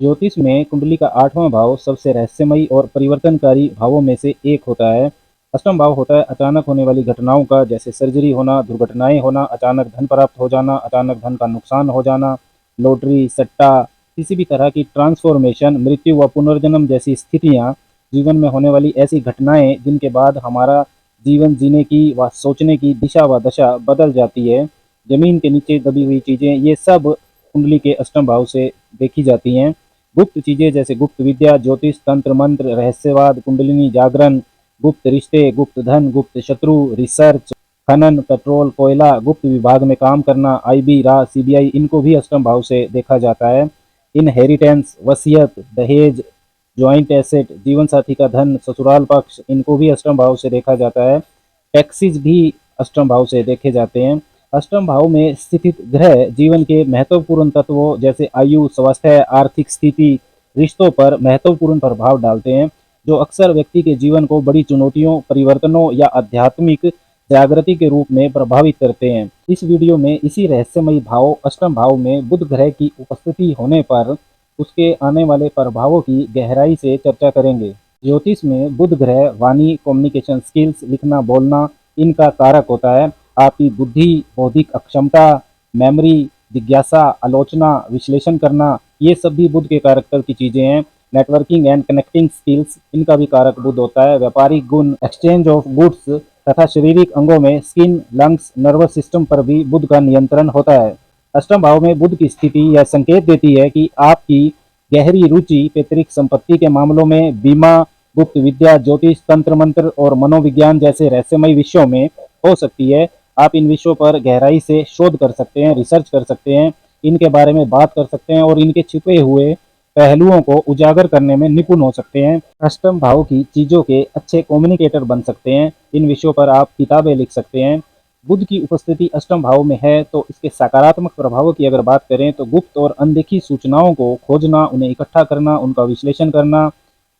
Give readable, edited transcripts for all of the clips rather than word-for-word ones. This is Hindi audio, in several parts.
ज्योतिष में कुंडली का 8वां भाव सबसे रहस्यमयी और परिवर्तनकारी भावों में से एक होता है। अष्टम भाव होता है अचानक होने वाली घटनाओं का, जैसे सर्जरी होना, दुर्घटनाएं होना, अचानक धन प्राप्त हो जाना, अचानक धन का नुकसान हो जाना, लॉटरी, सट्टा, किसी भी तरह की ट्रांसफॉर्मेशन, मृत्यु व पुनर्जन्म जैसी स्थितियां, जीवन में होने वाली ऐसी घटनाएं जिनके बाद हमारा जीवन जीने की व सोचने की दिशा व दशा बदल जाती है। जमीन के नीचे दबी हुई चीजें, ये सब कुंडली के अष्टम भाव से देखी जाती हैं। गुप्त चीजें जैसे गुप्त विद्या, ज्योतिष, तंत्र मंत्र, रहस्यवाद, कुंडलिनी जागरण, गुप्त रिश्ते, गुप्त धन, गुप्त शत्रु, रिसर्च, खनन, पेट्रोल, कोयला, गुप्त विभाग में काम करना, आईबी, रा, सीबीआई, इनको भी अष्टम भाव से देखा जाता है। इनहेरिटेंस, वसीयत, दहेज, ज्वाइंट एसेट, जीवन साथी का धन, ससुराल पक्ष, इनको भी अष्टम भाव से देखा जाता है। टैक्सीज भी अष्टम भाव से देखे जाते हैं। अष्टम भाव में स्थित ग्रह जीवन के महत्वपूर्ण तत्वों जैसे आयु, स्वास्थ्य, आर्थिक स्थिति, रिश्तों पर महत्वपूर्ण प्रभाव डालते हैं, जो अक्सर व्यक्ति के जीवन को बड़ी चुनौतियों, परिवर्तनों या आध्यात्मिक जागृति के रूप में प्रभावित करते हैं। इस वीडियो में इसी रहस्यमयी भाव अष्टम भाव में बुध ग्रह की उपस्थिति होने पर उसके आने वाले प्रभावों की गहराई से चर्चा करेंगे। ज्योतिष में बुध ग्रह वाणी, कम्युनिकेशन स्किल्स, लिखना बोलना, इनका कारक होता है। आपकी बुद्धि, बौद्धिक अक्षमता, मेमोरी, जिज्ञासा, आलोचना, विश्लेषण करना, ये सब भी बुध के कारक की चीजें हैं। नेटवर्किंग एंड कनेक्टिंग स्किल्स, इनका भी कारक बुध होता है। व्यापारिक गुण, एक्सचेंज ऑफ गुड्स तथा शारीरिक अंगों में स्किन, लंग्स, नर्वस सिस्टम पर भी बुध का नियंत्रण होता है। अष्टम भाव में बुध की स्थिति यह संकेत देती है कि आपकी गहरी रुचि पैतृक संपत्ति के मामलों में, बीमा, गुप्त विद्या, ज्योतिष, तंत्र मंत्र और मनोविज्ञान जैसे रहस्यमयी विषयों में हो सकती है। आप इन विषयों पर गहराई से शोध कर सकते हैं, रिसर्च कर सकते हैं, इनके बारे में बात कर सकते हैं और इनके छिपे हुए पहलुओं को उजागर करने में निपुण हो सकते हैं। अष्टम भाव की चीजों के अच्छे कम्युनिकेटर बन सकते हैं। इन विषयों पर आप किताबें लिख सकते हैं। बुध की उपस्थिति अष्टम भाव में है तो इसके सकारात्मक प्रभावों की अगर बात करें तो गुप्त और अनदेखी सूचनाओं को खोजना, उन्हें इकट्ठा करना, उनका विश्लेषण करना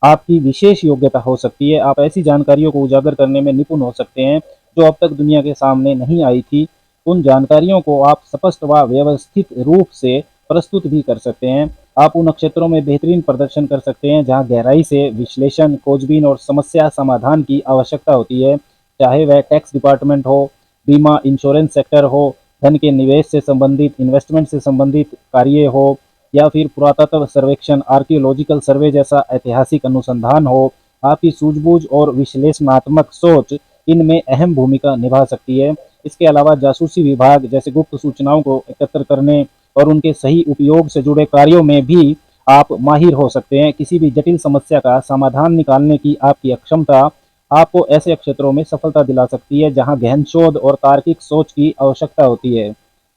आपकी विशेष योग्यता हो सकती है। आप ऐसी जानकारियों को उजागर करने में निपुण हो सकते हैं जो अब तक दुनिया के सामने नहीं आई थी। उन जानकारियों को आप स्पष्ट व व्यवस्थित रूप से प्रस्तुत भी कर सकते हैं। आप उन क्षेत्रों में बेहतरीन प्रदर्शन कर सकते हैं जहां गहराई से विश्लेषण, खोजबीन और समस्या समाधान की आवश्यकता होती है, चाहे वह टैक्स डिपार्टमेंट हो, बीमा, इंश्योरेंस सेक्टर हो, धन के निवेश से संबंधित, इन्वेस्टमेंट से संबंधित कार्य हो, या फिर पुरातत्व सर्वेक्षण, आर्कियोलॉजिकल सर्वे जैसा ऐतिहासिक अनुसंधान हो। आपकी सूझबूझ और विश्लेषणात्मक सोच इनमें अहम भूमिका निभा सकती है। इसके अलावा जासूसी विभाग जैसे गुप्त सूचनाओं को एकत्र करने और उनके सही उपयोग से जुड़े कार्यों में भी आप माहिर हो सकते हैं। किसी भी जटिल समस्या का समाधान निकालने की आपकी अक्षमता आपको ऐसे क्षेत्रों में सफलता दिला सकती है जहां गहन शोध और तार्किक सोच की आवश्यकता होती है।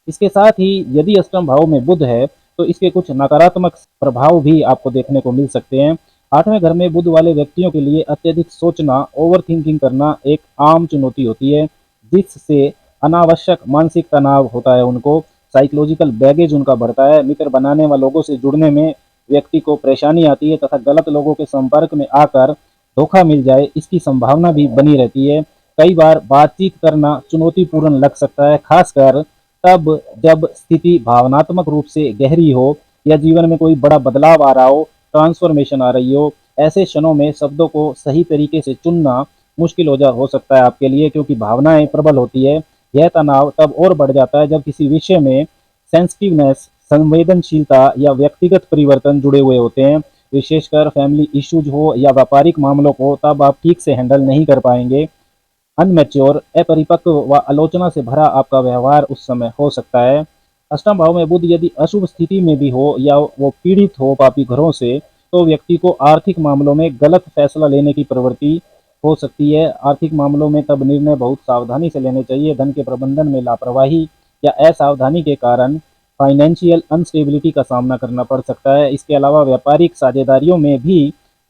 इसके साथ ही यदि अष्टम भाव में बुध है तो इसके कुछ नकारात्मक प्रभाव भी आपको देखने को मिल सकते हैं। 8वें घर में बुध वाले व्यक्तियों के लिए अत्यधिक सोचना, ओवर थिंकिंग करना एक आम चुनौती होती है, जिससे अनावश्यक मानसिक तनाव होता है। उनको साइकोलॉजिकल बैगेज उनका बढ़ता है। मित्र बनाने व लोगों से जुड़ने में व्यक्ति को परेशानी आती है तथा गलत लोगों के संपर्क में आकर धोखा मिल जाए, इसकी संभावना भी बनी रहती है। कई बार बातचीत करना चुनौतीपूर्ण लग सकता है, खासकर तब जब स्थिति भावनात्मक रूप से गहरी हो या जीवन में कोई बड़ा बदलाव आ रहा हो, ट्रांसफॉर्मेशन आ रही हो। ऐसे क्षणों में शब्दों को सही तरीके से चुनना मुश्किल हो सकता है आपके लिए, क्योंकि भावनाएं प्रबल होती है। यह तनाव तब और बढ़ जाता है जब किसी विषय में सेंसिटिवनेस, संवेदनशीलता या व्यक्तिगत परिवर्तन जुड़े हुए होते हैं। विशेषकर फैमिली इश्यूज हो या व्यापारिक मामलों को तब आप ठीक से हैंडल नहीं कर पाएंगे। अनमेच्योर, अपरिपक्व व आलोचना से भरा आपका व्यवहार उस समय हो सकता है। अष्टम भाव में बुध यदि अशुभ स्थिति में भी हो या वो पीड़ित हो पापी ग्रहों से, तो व्यक्ति को आर्थिक मामलों में गलत फैसला लेने की प्रवृत्ति हो सकती है। आर्थिक मामलों में तब निर्णय बहुत सावधानी से लेने चाहिए। धन के प्रबंधन में लापरवाही या असावधानी के कारण फाइनेंशियल अनस्टेबिलिटी का सामना करना पड़ सकता है। इसके अलावा व्यापारिक साझेदारियों में भी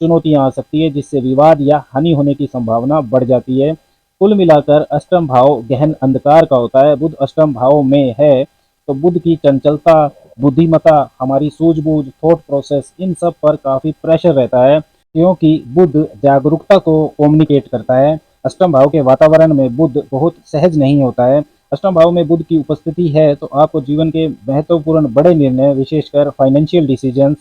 चुनौतियां आ सकती है, जिससे विवाद या हानि होने की संभावना बढ़ जाती है। कुल मिलाकर अष्टम भाव गहन अंधकार का होता है। बुध अष्टम भाव में है तो बुध की चंचलता, बुद्धिमत्ता, हमारी सूझबूझ, थॉट प्रोसेस, इन सब पर काफी प्रेशर रहता है, क्योंकि बुध जागरूकता को कम्युनिकेट करता है। अष्टम भाव के वातावरण में बुध बहुत सहज नहीं होता है। अष्टम भाव में बुध की उपस्थिति है तो आपको जीवन के महत्वपूर्ण बड़े निर्णय, विशेषकर फाइनेंशियल डिसीजंस,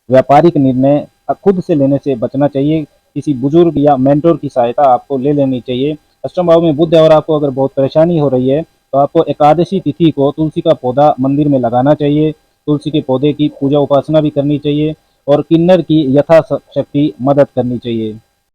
व्यापारिक निर्णय खुद से लेने से बचना चाहिए। किसी बुजुर्ग या मेंटोर की सहायता आपको ले लेनी चाहिए। अष्टम भाव में बुध है और आपको अगर बहुत परेशानी हो रही है तो आपको एकादशी तिथि को तुलसी का पौधा मंदिर में लगाना चाहिए। तुलसी के पौधे की पूजा उपासना भी करनी चाहिए और किन्नर की यथाशक्ति मदद करनी चाहिए।